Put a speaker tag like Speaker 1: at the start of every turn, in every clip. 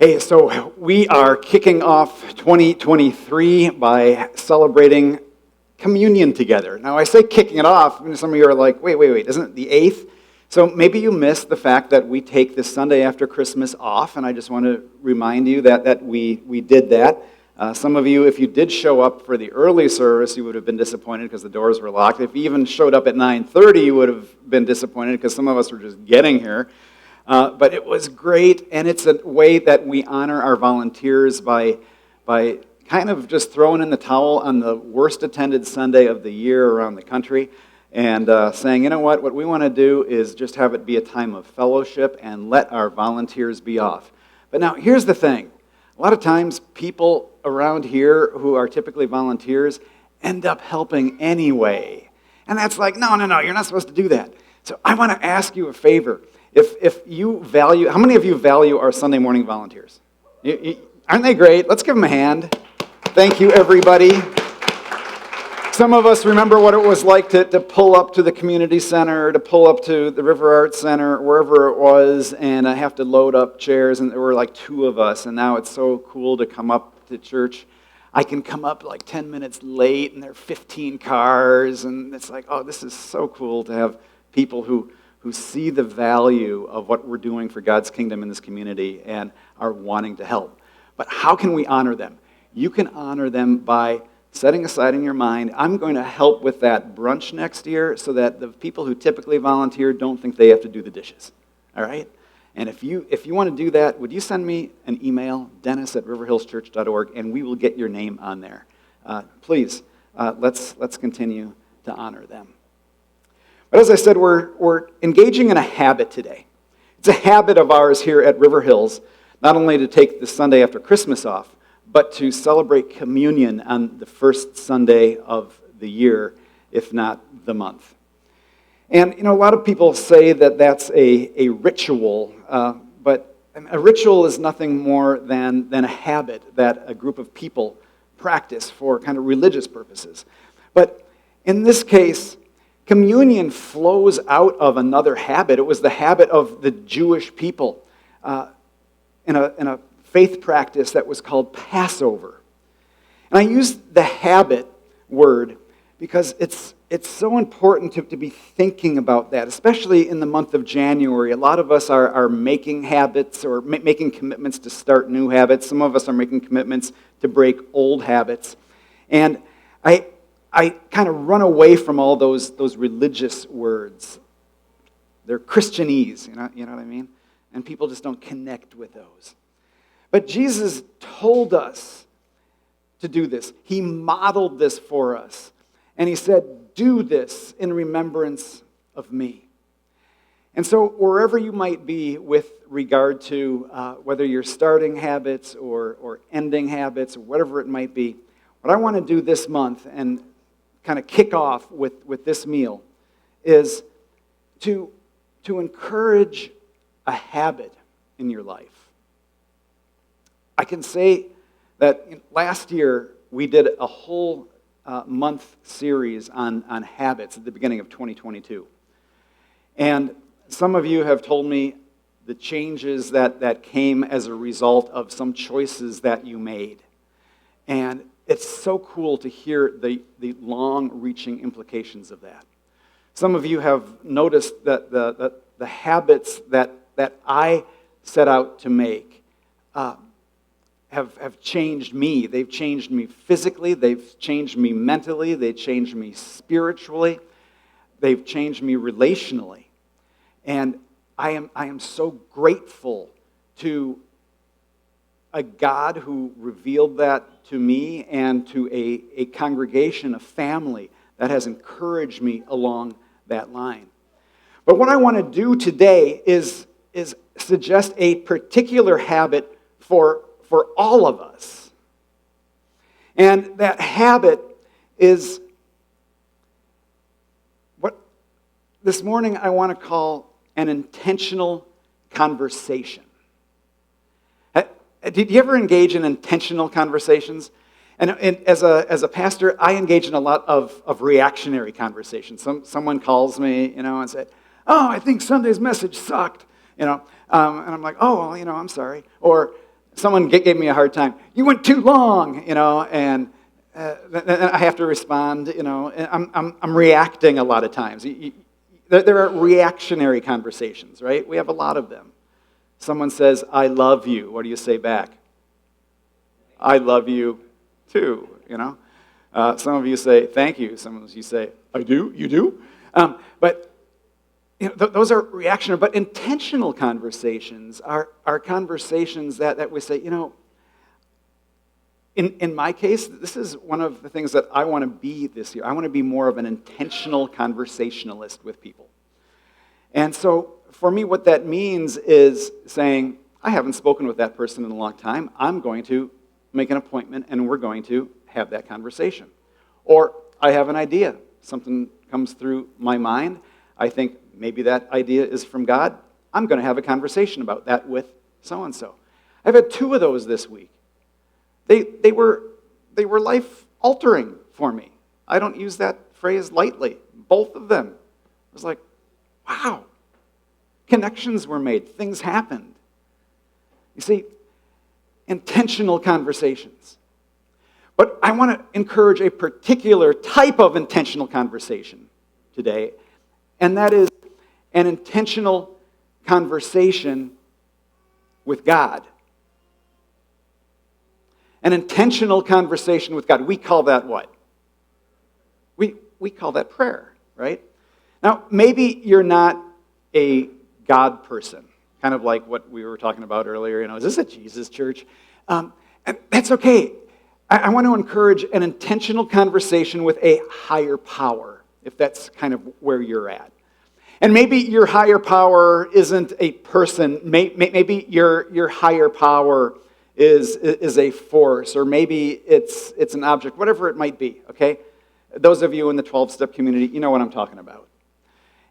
Speaker 1: Hey, so we are kicking off 2023 by celebrating communion together. Now, I say kicking it off, and some of you are like, wait, isn't it the 8th? So maybe you missed the fact that we take this Sunday after Christmas off, and I just want to remind you that we did that. Some of you, if you did show up for the early service, you would have been disappointed because the doors were locked. If you even showed up at 9:30, you would have been disappointed because some of us were just getting here. But it was great, and it's a way that we honor our volunteers by kind of just throwing in the towel on the worst attended Sunday of the year around the country and saying, you know what we want to do is just have it be a time of fellowship and let our volunteers be off. But now, here's the thing. A lot of times, people around here who are typically volunteers end up helping anyway. And that's like, no, you're not supposed to do that. So I want to ask you a favor. If you value, how many of you value our Sunday morning volunteers? Aren't they great? Let's give them a hand. Thank you, everybody. Some of us remember what it was like to pull up to the community center, to pull up to the River Arts Center, wherever it was, and I have to load up chairs, and there were like 2 of us, and now it's so cool to come up to church. I can come up like 10 minutes late, and there are 15 cars, and it's like, oh, this is so cool to have people who see the value of what we're doing for God's kingdom in this community and are wanting to help. But how can we honor them? You can honor them by setting aside in your mind, I'm going to help with that brunch next year so that the people who typically volunteer don't think they have to do the dishes. All right? And if you want to do that, would you send me an email, dennis@riverhillschurch.org, and we will get your name on there. Please, let's continue to honor them. But as I said, we're engaging in a habit today. It's a habit of ours here at River Hills, not only to take the Sunday after Christmas off, but to celebrate communion on the first Sunday of the year, if not the month. And, a lot of people say that that's a ritual, but a ritual is nothing more than a habit that a group of people practice for kind of religious purposes. But in this case, communion flows out of another habit. It was the habit of the Jewish people in a faith practice that was called Passover. And I use the habit word because it's so important to be thinking about that, especially in the month of January. A lot of us are making habits or making commitments to start new habits. Some of us are making commitments to break old habits. And I kind of run away from all those religious words. They're Christianese, you know what I mean? And people just don't connect with those. But Jesus told us to do this. He modeled this for us. And he said, do this in remembrance of me. And so wherever you might be with regard to whether you're starting habits or ending habits or whatever it might be, what I want to do this month and kind of kick off with this meal is to encourage a habit in your life. I can say that last year we did a whole month series on habits at the beginning of 2022. And some of you have told me the changes that came as a result of some choices that you made. And it's so cool to hear the long-reaching implications of that. Some of you have noticed that the habits that I set out to make have changed me. They've changed me physically. They've changed me mentally. They've changed me spiritually. They've changed me relationally. And I am so grateful to a God who revealed that to me and to a congregation, a family that has encouraged me along that line. But what I want to do today is suggest a particular habit for all of us. And that habit is what this morning I want to call an intentional conversation. Did you ever engage in intentional conversations? And as a pastor, I engage in a lot of reactionary conversations. Someone calls me, and said, "Oh, I think Sunday's message sucked," and I'm like, "Oh, well, I'm sorry." Or Someone gave me a hard time. You went too long, and then I have to respond, and I'm reacting a lot of times. There are reactionary conversations, right? We have a lot of them. Someone says, I love you. What do you say back? I love you too, Some of you say, thank you. Some of you say, I do? You do? But those are reactionary, but intentional conversations are conversations that we say, in my case, this is one of the things that I want to be this year. I want to be more of an intentional conversationalist with people. And so for me, what that means is saying, I haven't spoken with that person in a long time. I'm going to make an appointment and we're going to have that conversation. Or I have an idea. Something comes through my mind. I think maybe that idea is from God. I'm going to have a conversation about that with so-and-so. I've had 2 of those this week. They were life-altering for me. I don't use that phrase lightly. Both of them. It was like, wow. Connections were made. Things happened. You see, intentional conversations. But I want to encourage a particular type of intentional conversation today, and that is an intentional conversation with God. An intentional conversation with God. We call that what? We call that prayer, right? Now, maybe you're not a God person, kind of like what we were talking about earlier. Is this a Jesus church? And that's okay. I want to encourage an intentional conversation with a higher power, if that's kind of where you're at. And maybe your higher power isn't a person. Maybe your higher power is a force, or maybe it's an object, whatever it might be, okay? Those of you in the 12-step community, you know what I'm talking about.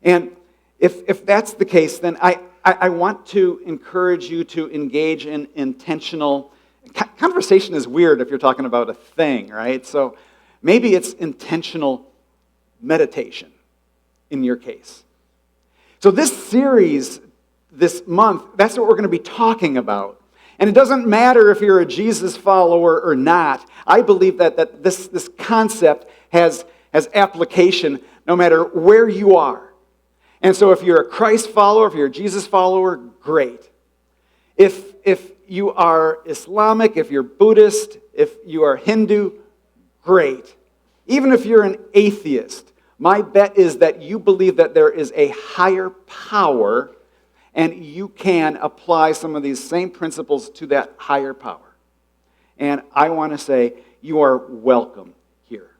Speaker 1: And if that's the case, then I want to encourage you to engage in intentional. Conversation is weird if you're talking about a thing, right? So maybe it's intentional meditation in your case. So this series, this month, that's what we're going to be talking about. And it doesn't matter if you're a Jesus follower or not. I believe that this concept has application no matter where you are. And so if you're a Christ follower, if you're a Jesus follower, great. If you are Islamic, if you're Buddhist, if you are Hindu, great. Even if you're an atheist, my bet is that you believe that there is a higher power and you can apply some of these same principles to that higher power. And I want to say you are welcome here.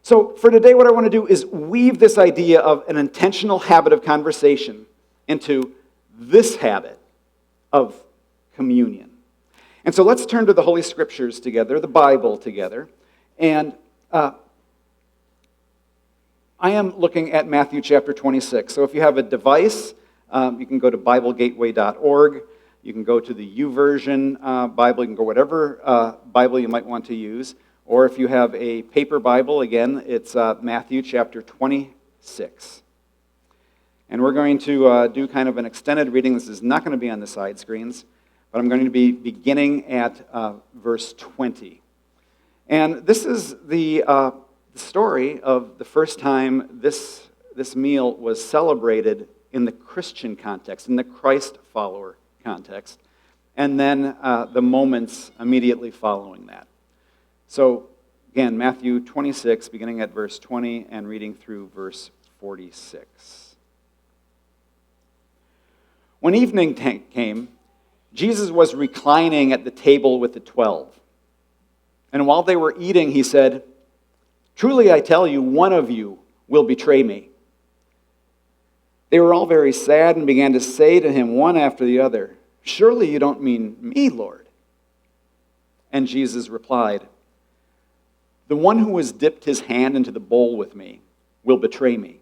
Speaker 1: So for today, what I want to do is weave this idea of an intentional habit of conversation into this habit of communion. And so let's turn to the Holy Scriptures together, the Bible together. And I am looking at Matthew chapter 26. So if you have a device, you can go to BibleGateway.org. You can go to the YouVersion Bible. You can go whatever Bible you might want to use. Or if you have a paper Bible, again, it's Matthew chapter 26. And we're going to do kind of an extended reading. This is not going to be on the side screens, but I'm going to be beginning at verse 20. And this is the story of the first time this meal was celebrated in the Christian context, in the Christ follower context, and then the moments immediately following that. So, again, Matthew 26, beginning at verse 20 and reading through verse 46. When evening came, Jesus was reclining at the table with the 12. And while they were eating, he said, "Truly I tell you, one of you will betray me." They were all very sad and began to say to him one after the other, "Surely you don't mean me, Lord." And Jesus replied, "The one who has dipped his hand into the bowl with me will betray me.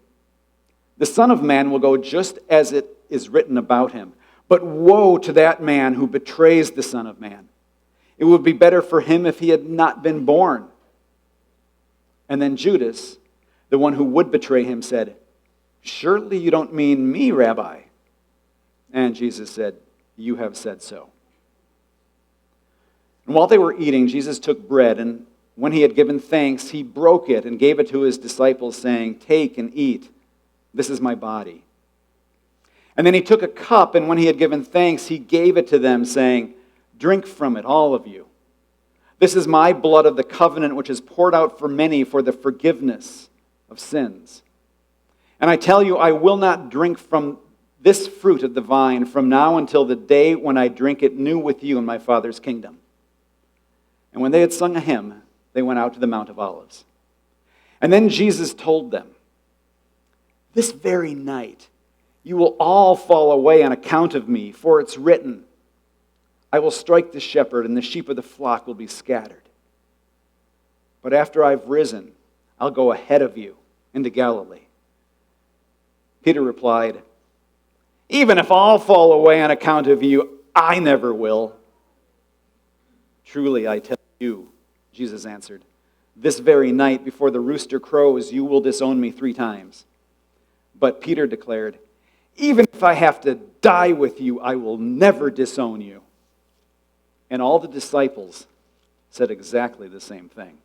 Speaker 1: The Son of Man will go just as it is written about him. But woe to that man who betrays the Son of Man. It would be better for him if he had not been born." And then Judas, the one who would betray him, said, "Surely you don't mean me, Rabbi." And Jesus said, "You have said so." And while they were eating, Jesus took bread, and when he had given thanks, he broke it and gave it to his disciples, saying, "Take and eat. This is my body." And then he took a cup, and when he had given thanks, he gave it to them, saying, "Drink from it, all of you. This is my blood of the covenant, which is poured out for many for the forgiveness of sins. And I tell you, I will not drink from this fruit of the vine from now until the day when I drink it new with you in my Father's kingdom." And when they had sung a hymn, they went out to the Mount of Olives. And then Jesus told them, "This very night you will all fall away on account of me, for it's written, I will strike the shepherd, and the sheep of the flock will be scattered. But after I've risen, I'll go ahead of you into Galilee." Peter replied, "Even if all fall away on account of you, I never will." "Truly, I tell you," Jesus answered, "this very night before the rooster crows, you will disown me 3 times. But Peter declared, "Even if I have to die with you, I will never disown you." And all the disciples said exactly the same thing.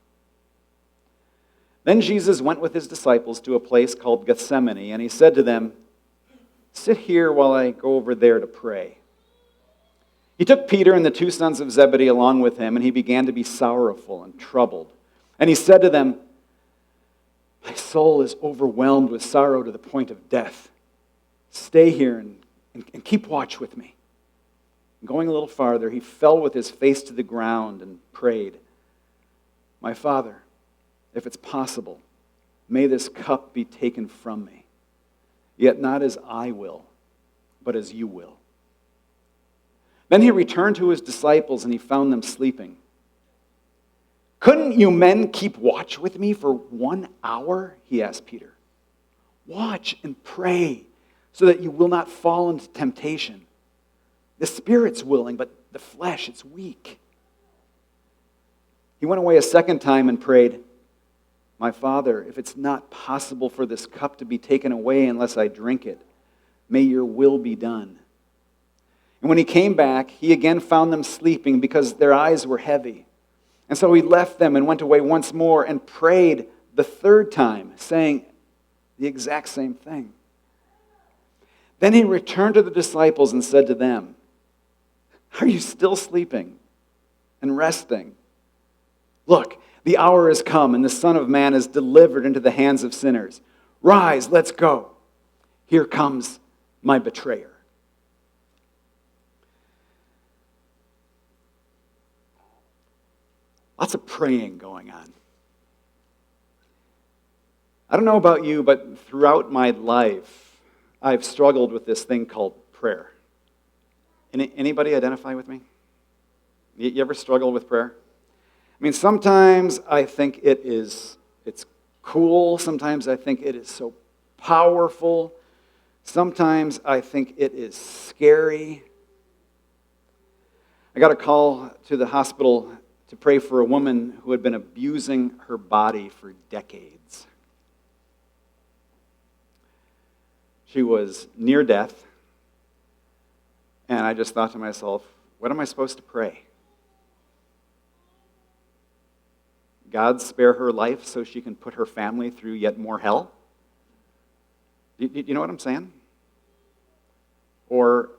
Speaker 1: Then Jesus went with his disciples to a place called Gethsemane, and he said to them, "Sit here while I go over there to pray." He took Peter and the 2 sons of Zebedee along with him, and he began to be sorrowful and troubled. And he said to them, "My soul is overwhelmed with sorrow to the point of death. Stay here and keep watch with me." And going a little farther, he fell with his face to the ground and prayed, "My Father, if it's possible, may this cup be taken from me. Yet not as I will, but as you will." Then he returned to his disciples, and he found them sleeping. "Couldn't you men keep watch with me for 1 hour?" he asked Peter. "Watch and pray, so that you will not fall into temptation. The spirit's willing, but the flesh, it's weak." He went away a second time and prayed, "My Father, if it's not possible for this cup to be taken away unless I drink it, may your will be done." And when he came back, he again found them sleeping because their eyes were heavy. And so he left them and went away once more and prayed the 3rd time, saying the exact same thing. Then he returned to the disciples and said to them, "Are you still sleeping and resting? Look, the hour has come, and the Son of Man is delivered into the hands of sinners. Rise, let's go. Here comes my betrayer." Lots of praying going on. I don't know about you, but throughout my life, I've struggled with this thing called prayer. Anybody identify with me? You ever struggle with prayer? I mean, sometimes I think it's cool. Sometimes I think it is so powerful. Sometimes I think it is scary. I got a call to the hospital to pray for a woman who had been abusing her body for decades. She was near death, and I just thought to myself, what am I supposed to pray? God spare her life so she can put her family through yet more hell? You know what I'm saying? Or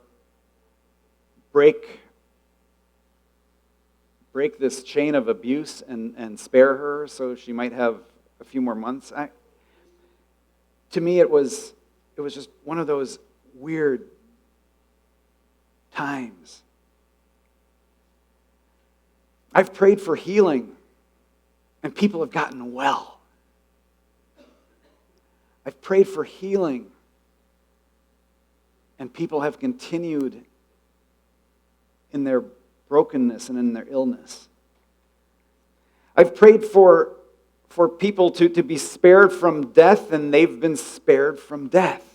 Speaker 1: break this chain of abuse and spare her so she might have a few more months? To me, it was just one of those weird times. I've prayed for healing, and people have gotten well. I've prayed for healing, and people have continued in their brokenness and in their illness. I've prayed for people to be spared from death, and they've been spared from death.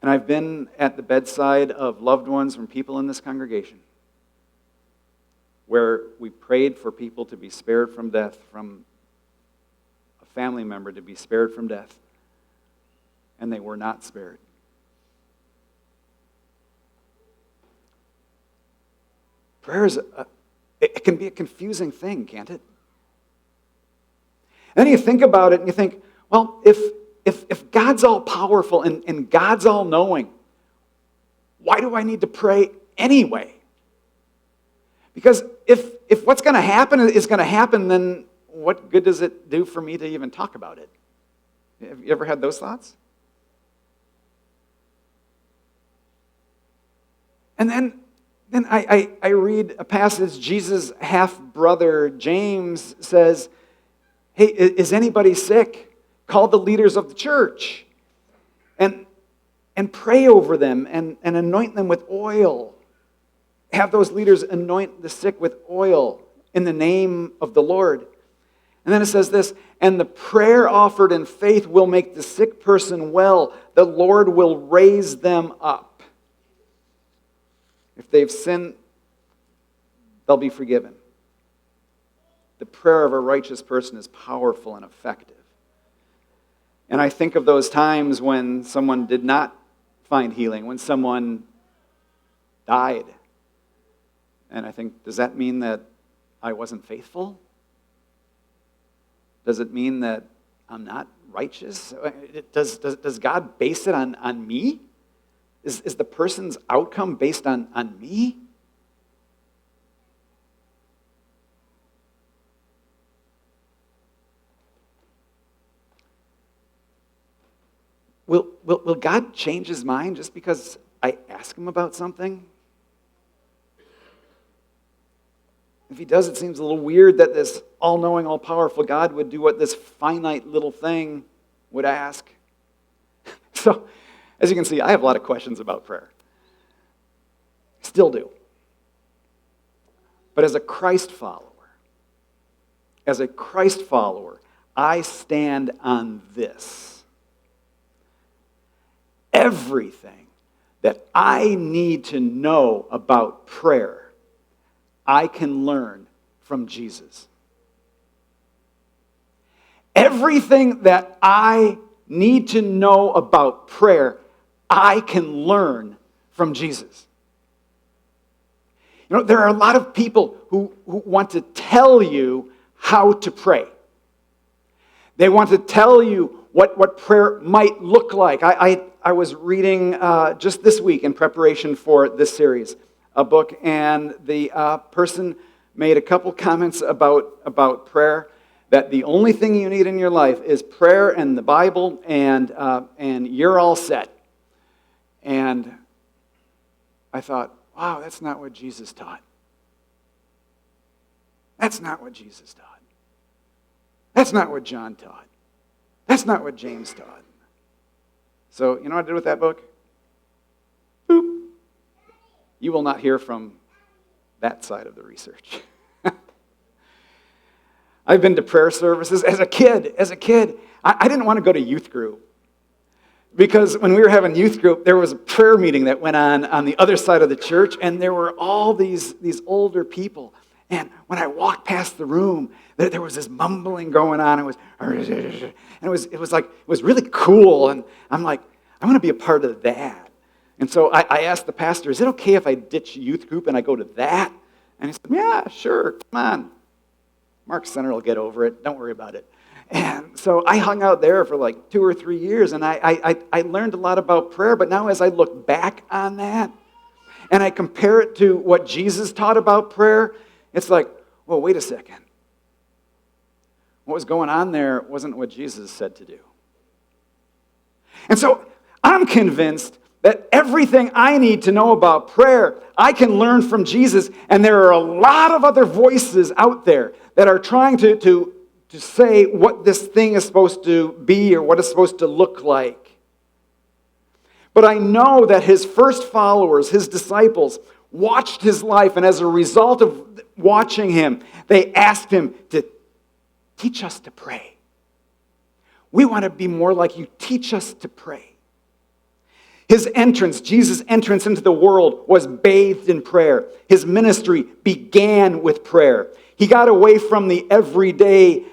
Speaker 1: And I've been at the bedside of loved ones from people in this congregation where we prayed for people to be spared from death, from a family member to be spared from death, and they were not spared. Prayer it can be a confusing thing, can't it? And then you think about it and you think, well, if God's all powerful and God's all knowing, why do I need to pray anyway? Because if what's going to happen is going to happen, then what good does it do for me to even talk about it? Have you ever had those thoughts? And then I read a passage, Jesus' half-brother James says, hey, is anybody sick? Call the leaders of the church and pray over them and anoint them with oil. Have those leaders anoint the sick with oil in the name of the Lord. And then it says this, and the prayer offered in faith will make the sick person well. The Lord will raise them up. If they've sinned, they'll be forgiven. The prayer of a righteous person is powerful and effective. And I think of those times when someone did not find healing, when someone died. And I think, does that mean that I wasn't faithful? Does it mean that I'm not righteous? Does God base it on me? Is the person's outcome based on me? Will God change his mind just because I ask him about something? If he does, it seems a little weird that this all-knowing, all-powerful God would do what this finite little thing would ask. So, as you can see, I have a lot of questions about prayer. Still do. But as a Christ follower, I stand on this. Everything that I need to know about prayer, I can learn from Jesus. Everything that I need to know about prayer, I can learn from Jesus. You know, there are a lot of people who want to tell you how to pray. They want to tell you what prayer might look like. I was reading just this week in preparation for this series, a book, and the person made a couple comments about prayer, that the only thing you need in your life is prayer and the Bible, and you're all set. And I thought, wow, that's not what Jesus taught. That's not what Jesus taught. That's not what John taught. That's not what James taught. So, you know what I did with that book? Boop. You will not hear from that side of the research. I've been to prayer services as a kid. I didn't want to go to youth group. Because when we were having youth group, there was a prayer meeting that went on the other side of the church, and there were all these older people. And when I walked past the room, there was this mumbling going on. It was really cool. And I'm like, I want to be a part of that. And so I asked the pastor, is it okay if I ditch youth group and I go to that? And he said, yeah, sure, come on. Mark Center will get over it. Don't worry about it. And so I hung out there for like 2 or 3 years, and I learned a lot about prayer. But now as I look back on that, and I compare it to what Jesus taught about prayer, it's like, well, wait a second. What was going on there wasn't what Jesus said to do. And so I'm convinced that everything I need to know about prayer, I can learn from Jesus. And there are a lot of other voices out there that are trying to say what this thing is supposed to be or what it's supposed to look like. But I know that his first followers, his disciples, watched his life, and as a result of watching him, they asked him to teach us to pray. We want to be more like you. Teach us to pray. His entrance, Jesus' entrance into the world, was bathed in prayer. His ministry began with prayer. He got away from the everyday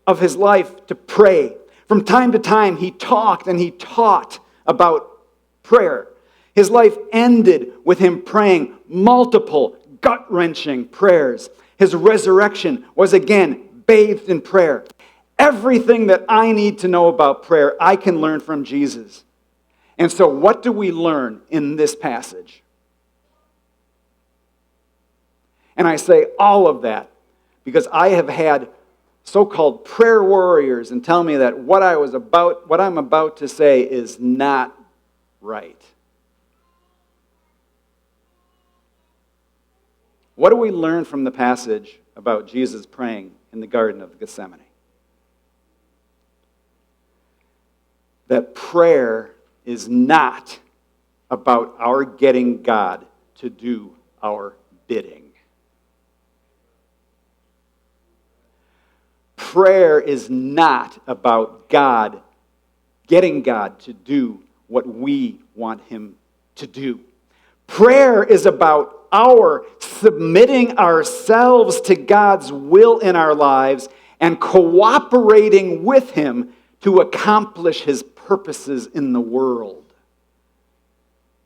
Speaker 1: of his life to pray. From time to time, he talked and he taught about prayer. His life ended with him praying multiple gut-wrenching prayers. His resurrection was again bathed in prayer. Everything that I need to know about prayer, I can learn from Jesus. And so what do we learn in this passage? And I say all of that because I have had so-called prayer warriors and tell me that what I'm about to say is not right. What do we learn from the passage about Jesus praying in the Garden of Gethsemane? That prayer is not about our getting God to do our bidding. Prayer is not about getting God to do what we want him to do. Prayer is about our submitting ourselves to God's will in our lives and cooperating with him to accomplish his purposes in the world.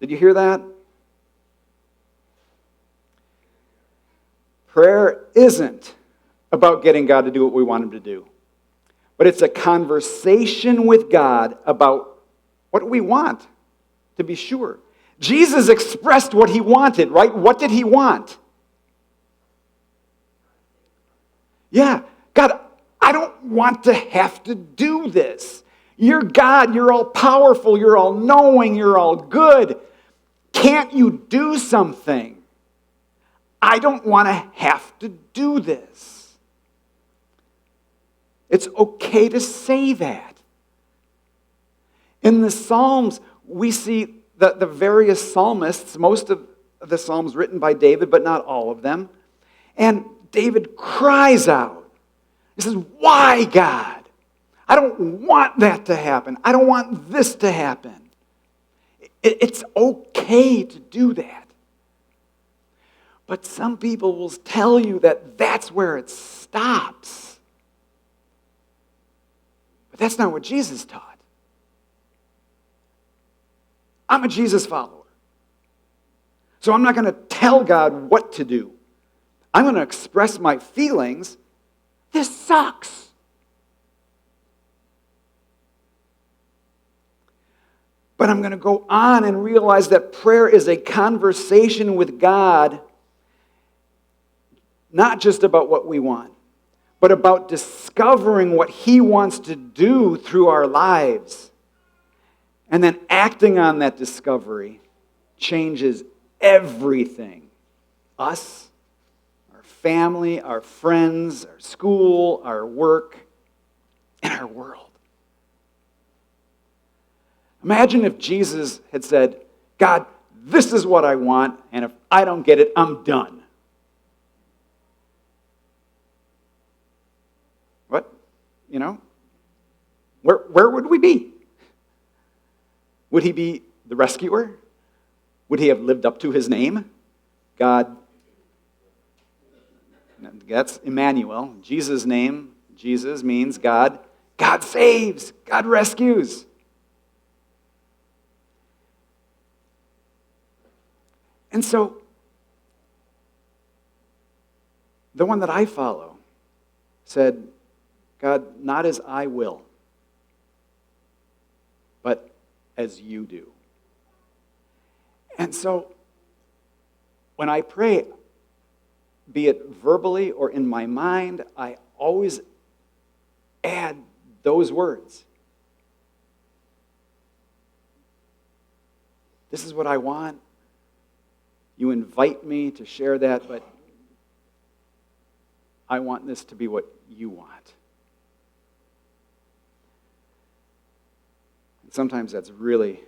Speaker 1: Did you hear that? Prayer isn't about getting God to do what we want him to do. But it's a conversation with God about what we want, to be sure. Jesus expressed what he wanted, right? What did he want? Yeah, God, I don't want to have to do this. You're God, you're all powerful, you're all knowing, you're all good. Can't you do something? I don't want to have to do this. It's okay to say that. In the Psalms, we see the various psalmists, most of the Psalms written by David, but not all of them. And David cries out. He says, why, God? I don't want that to happen. I don't want this to happen. It's okay to do that. But some people will tell you that that's where it stops. But that's not what Jesus taught. I'm a Jesus follower. So I'm not going to tell God what to do. I'm going to express my feelings. This sucks. But I'm going to go on and realize that prayer is a conversation with God, not just about what we want, but about discovering what he wants to do through our lives. And then acting on that discovery changes everything. Us, our family, our friends, our school, our work, and our world. Imagine if Jesus had said, God, this is what I want, and if I don't get it, I'm done. What? You know? Where would we be? Would he be the rescuer? Would he have lived up to his name? God. That's Emmanuel. Jesus' name, Jesus means God. God saves. God rescues. And so, the one that I follow said, God, not as I will, but as you do. And so, when I pray, be it verbally or in my mind, I always add those words. This is what I want. You invite me to share that, but I want this to be what you want. And sometimes that's really,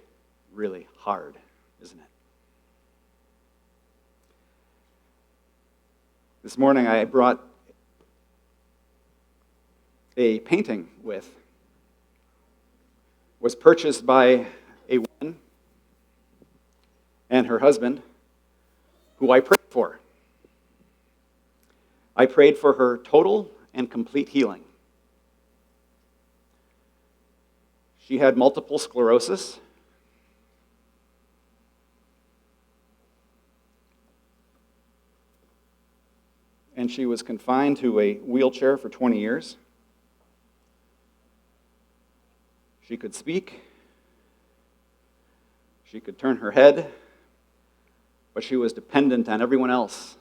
Speaker 1: really hard, isn't it? This morning I brought a painting was purchased by a woman and her husband who I prayed for. I prayed for her total and complete healing. She had multiple sclerosis. and she was confined to a wheelchair for 20 years. She could speak. She could turn her head, but she was dependent on everyone else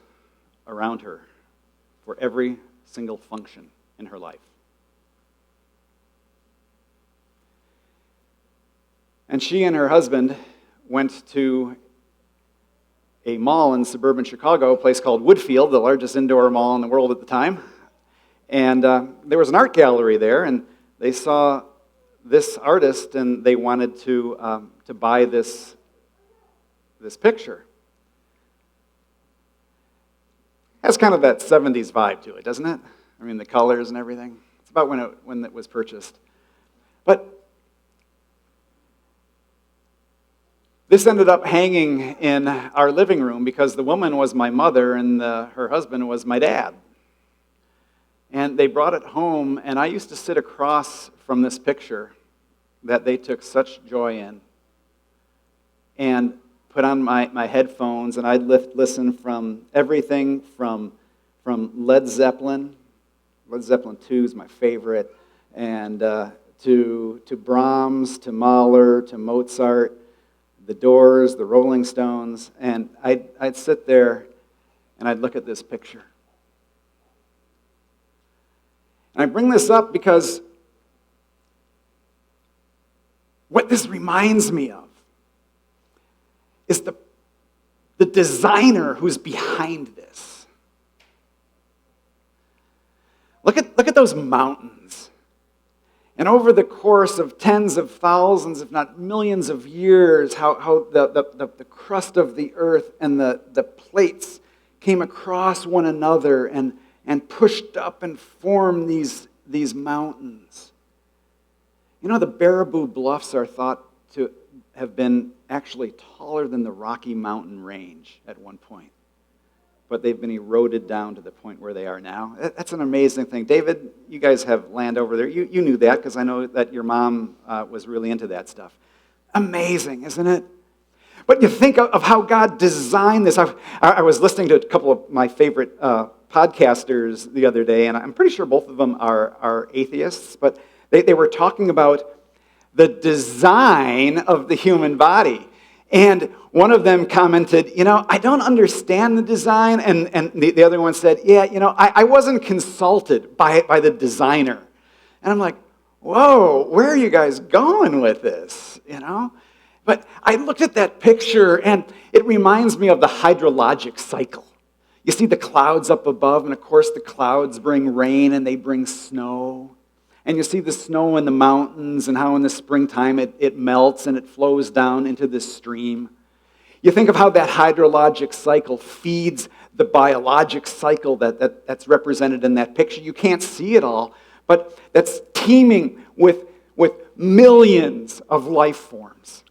Speaker 1: around her for every single function in her life. And she and her husband went to a mall in suburban Chicago, a place called Woodfield, the largest indoor mall in the world at the time. And there was an art gallery there, and they saw this artist, and they wanted to buy this picture. Has kind of that 70s vibe to it, doesn't it? I mean, the colors and everything. It's about when it was purchased. But this ended up hanging in our living room because the woman was my mother and her husband was my dad. And they brought it home, and I used to sit across from this picture that they took such joy in and put on my headphones, and I'd listen from everything from Led Zeppelin. Led Zeppelin 2 is my favorite, and to Brahms, to Mahler, to Mozart, the Doors, the Rolling Stones, and I'd sit there and I'd look at this picture. And I bring this up because what this reminds me of is the designer who's behind this. Look at those mountains. And over the course of tens of thousands, if not millions of years, how the crust of the earth and the plates came across one another and pushed up and formed these mountains. You know, the Baraboo Bluffs are thought to have been actually taller than the Rocky Mountain Range at one point. But they've been eroded down to the point where they are now. That's an amazing thing. David, you guys have land over there. You knew that because I know that your mom was really into that stuff. Amazing, isn't it? But you think of how God designed this. I was listening to a couple of my favorite podcasters the other day, and I'm pretty sure both of them are atheists, but they were talking about the design of the human body. And one of them commented, I don't understand the design. And the other one said, I wasn't consulted by the designer. And I'm like, whoa, where are you guys going with this? But I looked at that picture, and it reminds me of the hydrologic cycle. You see the clouds up above, and of course the clouds bring rain and they bring snow. And you see the snow in the mountains and how in the springtime it melts and it flows down into this stream. You think of how that hydrologic cycle feeds the biologic cycle that's represented in that picture. You can't see it all, but that's teeming with millions of life forms.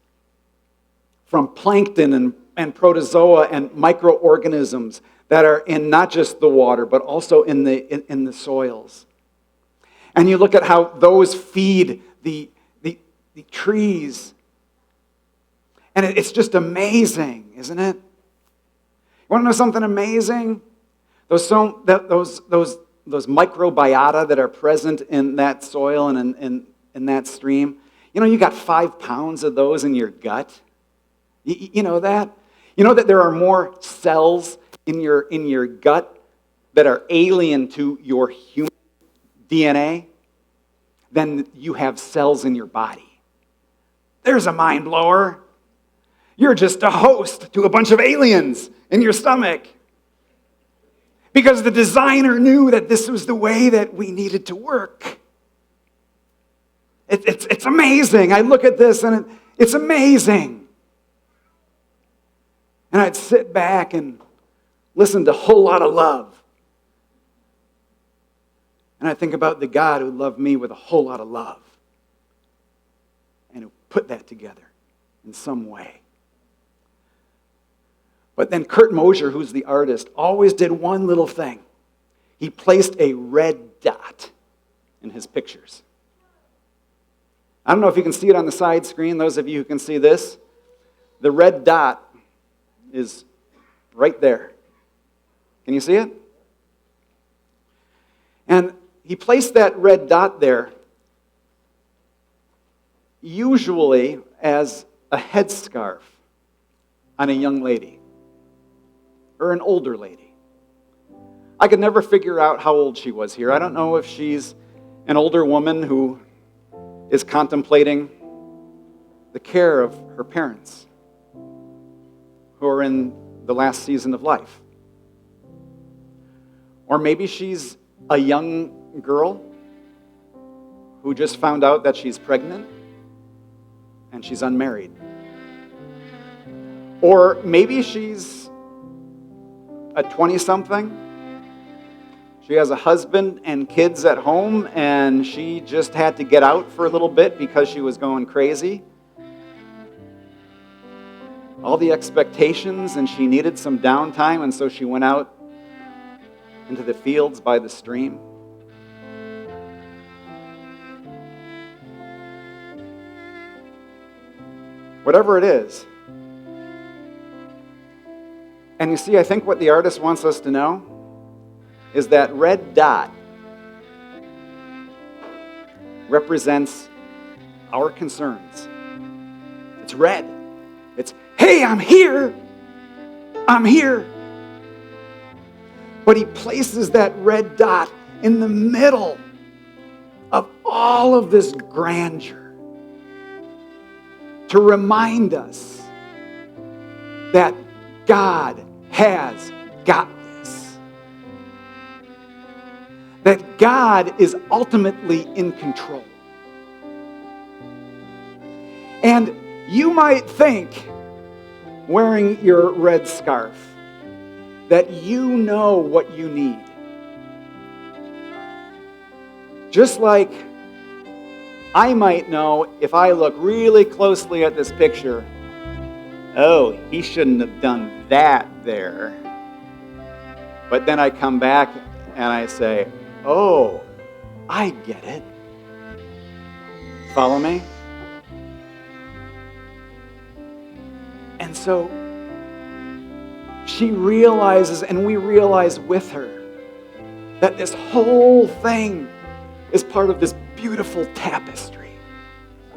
Speaker 1: From plankton and protozoa and microorganisms that are in not just the water, but also in the soils. And you look at how those feed the trees. And it's just amazing, isn't it? You want to know something amazing? Those microbiota that are present in that soil and in that stream. You got 5 pounds of those in your gut. You know that? You know that there are more cells in your gut that are alien to your human DNA than you have cells in your body. There's a mind blower. You're just a host to a bunch of aliens in your stomach. Because the designer knew that this was the way that we needed to work. It's amazing. I look at this and it's amazing. And I'd sit back and listen to a whole lot of love. And I think about the God who loved me with a whole lot of love and who put that together in some way. But then Kurt Mosier, who's the artist, always did one little thing. He placed a red dot in his pictures. I don't know if you can see it on the side screen, those of you who can see this. The red dot is right there. Can you see it? And he placed that red dot there, usually as a headscarf on a young lady or an older lady. I could never figure out how old she was here. I don't know if she's an older woman who is contemplating the care of her parents who are in the last season of life. Or maybe she's a young girl who just found out that she's pregnant and she's unmarried. Or maybe she's a 20-something. She has a husband and kids at home, and she just had to get out for a little bit because she was going crazy. All the expectations, and she needed some downtime, and so she went out into the fields by the stream. Whatever it is. And you see, I think what the artist wants us to know is that red dot represents our concerns. It's red. It's, hey, I'm here. I'm here. But he places that red dot in the middle of all of this grandeur to remind us that God has got this. That God is ultimately in control. And you might think, wearing your red scarf, that you know what you need. Just like I might know if I look really closely at this picture, oh, he shouldn't have done that there. But then I come back and I say, oh, I get it. Follow me? And so she realizes, and we realize with her, that this whole thing is part of this beautiful tapestry,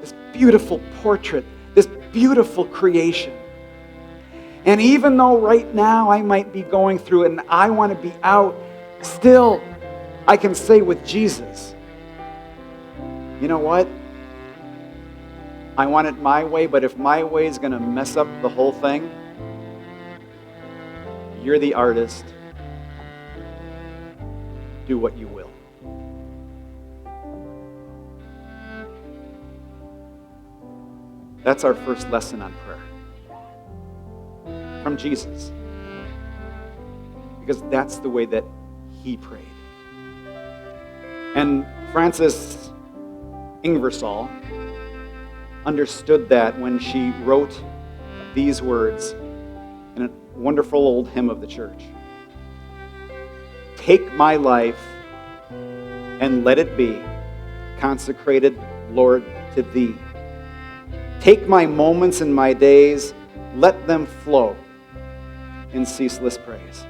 Speaker 1: this beautiful portrait, this beautiful creation. And even though right now I might be going through it and I want to be out, still I can say with Jesus, you know what? I want it my way, but if my way is going to mess up the whole thing, you're the artist. Do what you will. That's our first lesson on prayer. From Jesus. Because that's the way that he prayed. And Frances Ingersoll understood that when she wrote these words in a wonderful old hymn of the church. Take my life and let it be consecrated, Lord, to thee. Take my moments and my days, let them flow in ceaseless praise.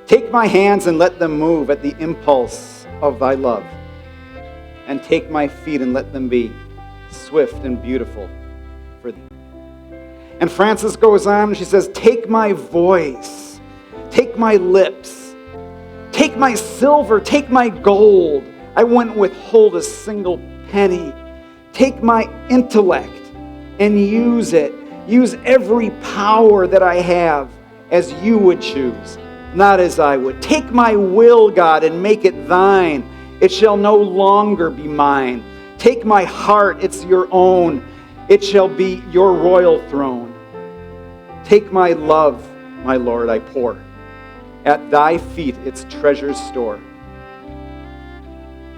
Speaker 1: Take my hands and let them move at the impulse of thy love. And take my feet and let them be swift and beautiful for thee. And Frances goes on, she says, take my voice, take my lips, take my silver, take my gold. I wouldn't withhold a single penny. Take my intellect and use it. Use every power that I have as you would choose, not as I would. Take my will, God, and make it thine. It shall no longer be mine. Take my heart, it's your own. It shall be your royal throne. Take my love, my Lord, I pour. At thy feet its treasures store.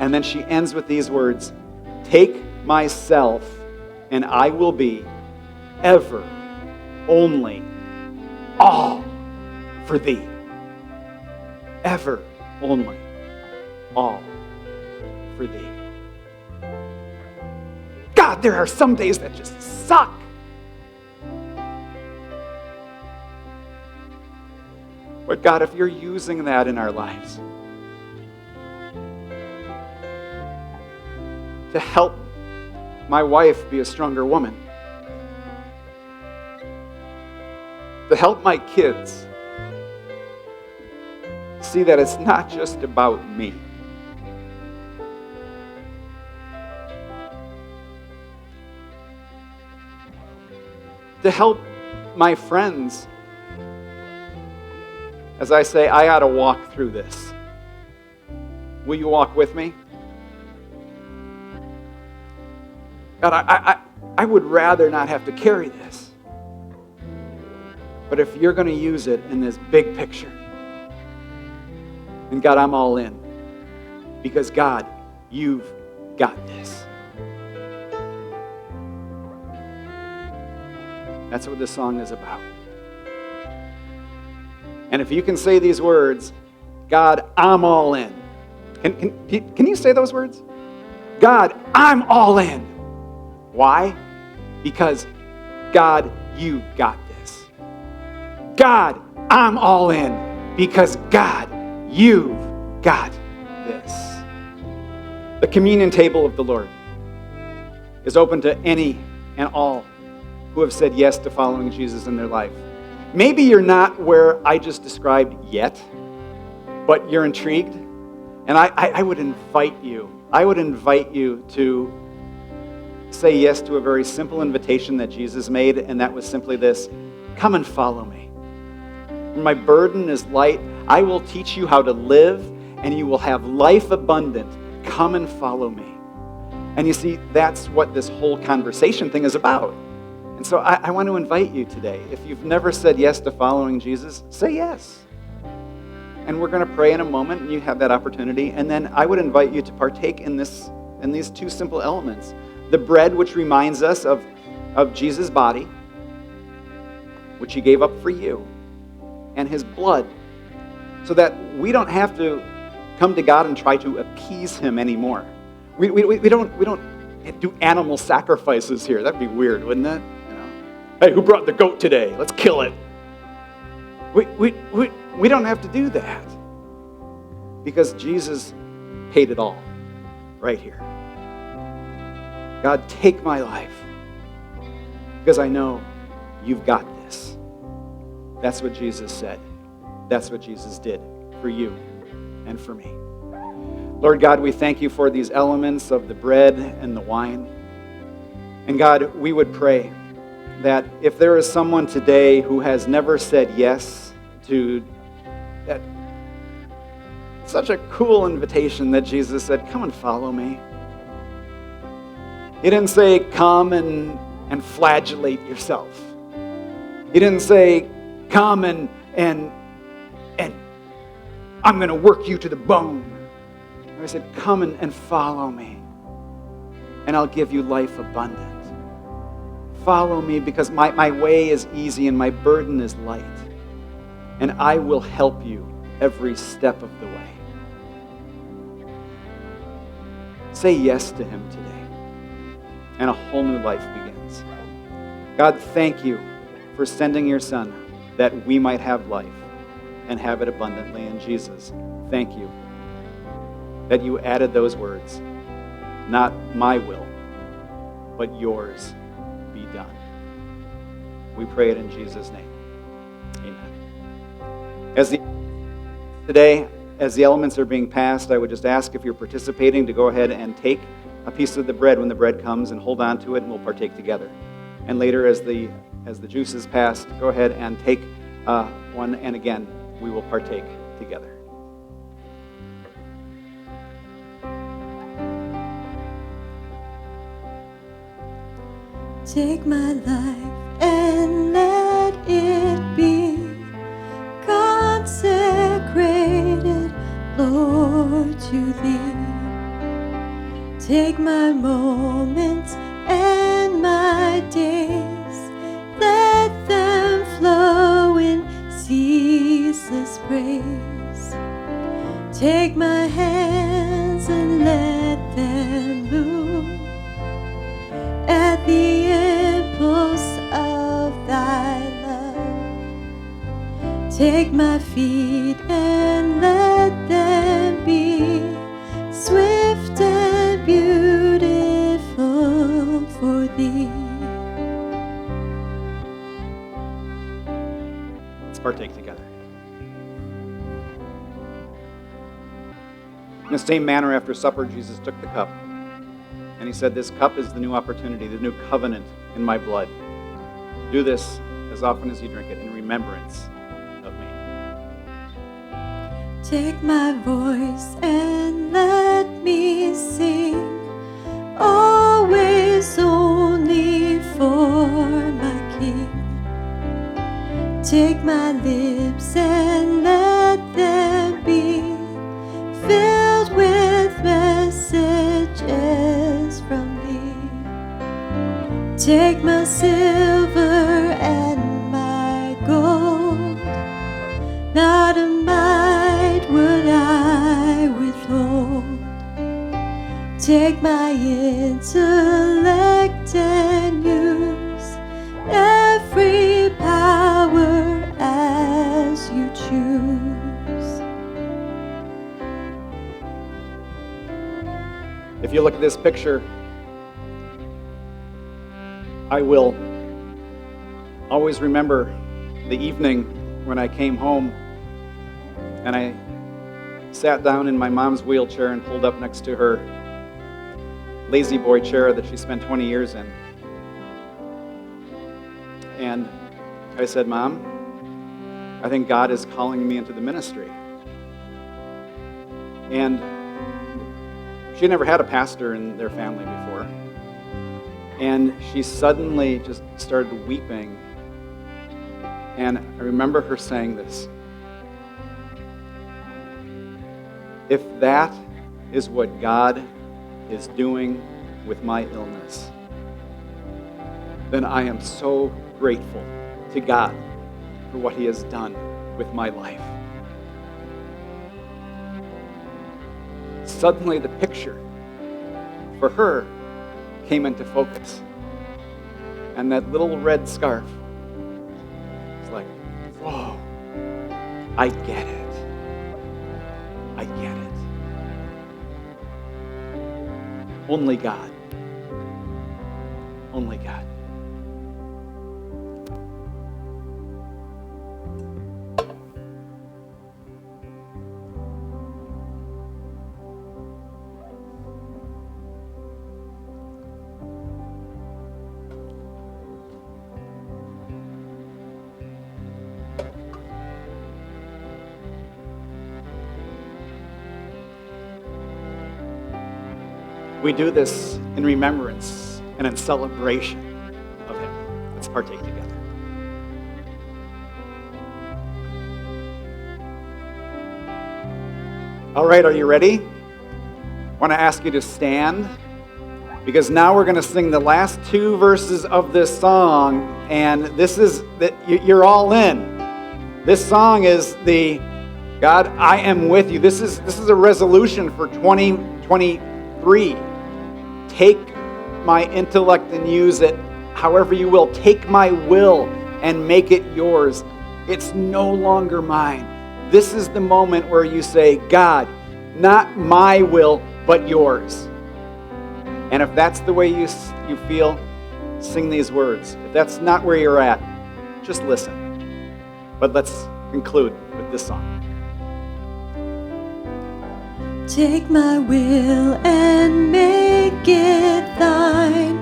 Speaker 1: And then she ends with these words, take myself, and I will be ever, only, all for thee. Ever, only, all for thee. God, there are some days that just suck. But God, if you're using that in our lives, to help my wife be a stronger woman, to help my kids see that it's not just about me. To help my friends as I say, I ought to walk through this. Will you walk with me? God, I would rather not have to carry this. But if you're going to use it in this big picture, then God, I'm all in. Because God, you've got this. That's what this song is about. And if you can say these words, God, I'm all in. Can you say those words? God, I'm all in. Why? Because God, you've got this. God, I'm all in. Because God, you've got this. The communion table of the Lord is open to any and all who have said yes to following Jesus in their life. Maybe you're not where I just described yet, but you're intrigued. And I would invite you to say yes to a very simple invitation that Jesus made, and that was simply this: come and follow me. My burden is light. I will teach you how to live, and you will have life abundant. Come and follow me. And you see, that's what this whole conversation thing is about. And so I want to invite you today. If you've never said yes to following Jesus, say yes. And we're going to pray in a moment, and you have that opportunity. And then I would invite you to partake in these two simple elements. The bread, which reminds us of Jesus' body, which he gave up for you, and his blood, so that we don't have to come to God and try to appease him anymore. We don't do animal sacrifices here. That'd be weird, wouldn't it? Hey, who brought the goat today? Let's kill it. We don't have to do that, because Jesus paid it all right here. God, take my life, because I know you've got this. That's what Jesus said. That's what Jesus did for you and for me. Lord God, we thank you for these elements of the bread and the wine. And God, we would pray that if there is someone today who has never said yes to that, such a cool invitation that Jesus said, come and follow me. He didn't say, come and flagellate yourself. He didn't say, come and I'm going to work you to the bone. He said, come and follow me, and I'll give you life abundant. Follow me, because my way is easy and my burden is light. And I will help you every step of the way. Say yes to him today, and a whole new life begins. God, thank you for sending your Son that we might have life and have it abundantly in Jesus. Thank you that you added those words, not my will, but yours be done. We pray it in Jesus' name. Amen. Today, as the elements are being passed, I would just ask, if you're participating, to go ahead and take a piece of the bread when the bread comes and hold on to it, and we'll partake together. And later, as the juice is passed, go ahead and take one, and again, we will partake together.
Speaker 2: Take my life and let it be consecrated, Lord, to thee. Take my moments and my days, let them flow in ceaseless praise. Take my hands and let them move at the impulse of thy love. Take my feet and let them be swift and beautiful
Speaker 1: Let's partake together. In the same manner, after supper, Jesus took the cup, and he said, "This cup is the new opportunity, the new covenant in my blood. Do this as often as you drink it in remembrance of me."
Speaker 2: Take my voice and let me sing, always only for my King. Take my lips and let them be filled with messages from thee. Take my silver and my gold, not a mite would I withhold. Take my intellect and use every power as you choose.
Speaker 1: If you look at this picture, I will always remember the evening when I came home and I sat down in my mom's wheelchair and pulled up next to her lazy boy chair that she spent 20 years in. And I said, "Mom, I think God is calling me into the ministry." And she never had a pastor in their family before. And she suddenly just started weeping. And I remember her saying this: "If that is what God is doing with my illness, then I am so grateful to God for what he has done with my life." Suddenly the picture for her came into focus. And that little red scarf was like, whoa, I get it. I get it. Only God. Only God. We do this in remembrance and in celebration of him. Let's partake together. All right, are you ready? I want to ask you to stand, because now we're going to sing the last two verses of this song, and this is that you're all in. This song is the God, I am with you. This is a resolution for 2023. Take my intellect and use it however you will. Take my will and make it yours. It's no longer mine. This is the moment where you say, God, not my will, but yours. And if that's the way you feel, sing these words. If that's not where you're at, just listen. But let's conclude with this song.
Speaker 2: Take my will and make it thine.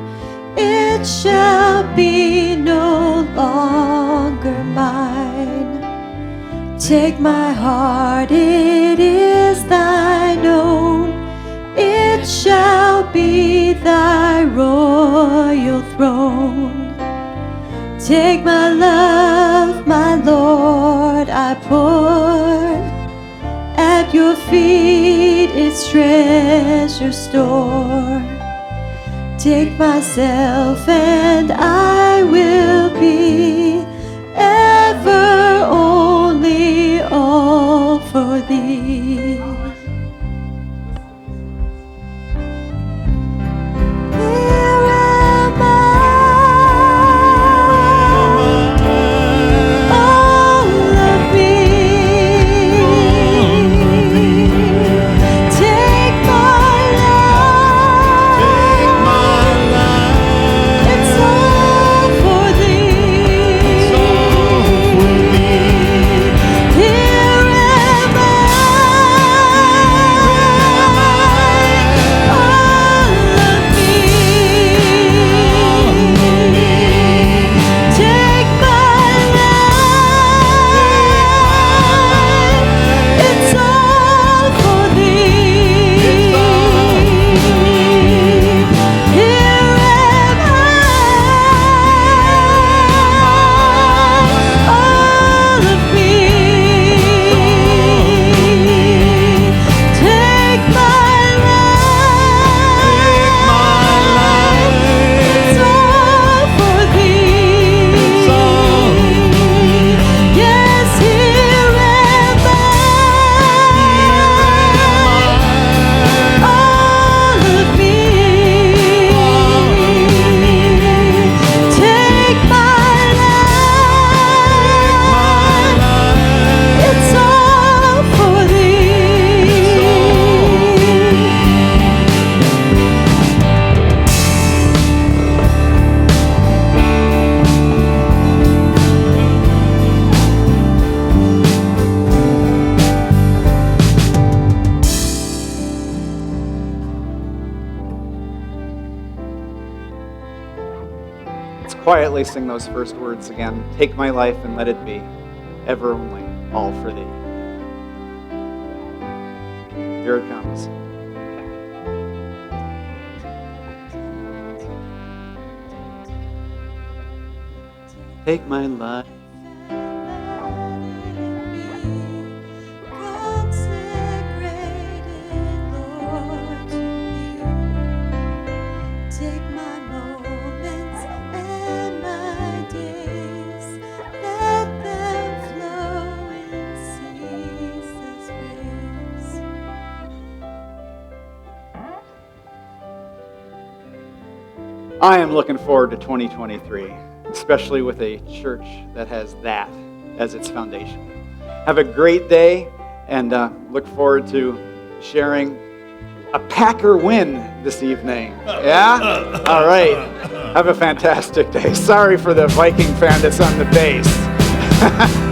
Speaker 2: It shall be no longer mine. Take my heart, it is thine own. It shall be thy royal throne. Take my love, my Lord, I pour at your feet, its treasure store. Take myself and I will be ever only all for thee. Here am I, all of me. Take my life, it's all for thee.
Speaker 1: quietly sing those first words again. Take my life and let it be ever only all for thee. Here it comes. Take my life. I am looking forward to 2023, especially with a church that has that as its foundation. Have a great day, and look forward to sharing a Packer win this evening. Yeah? All right. Have a fantastic day. Sorry for the Viking fan that's on the bass.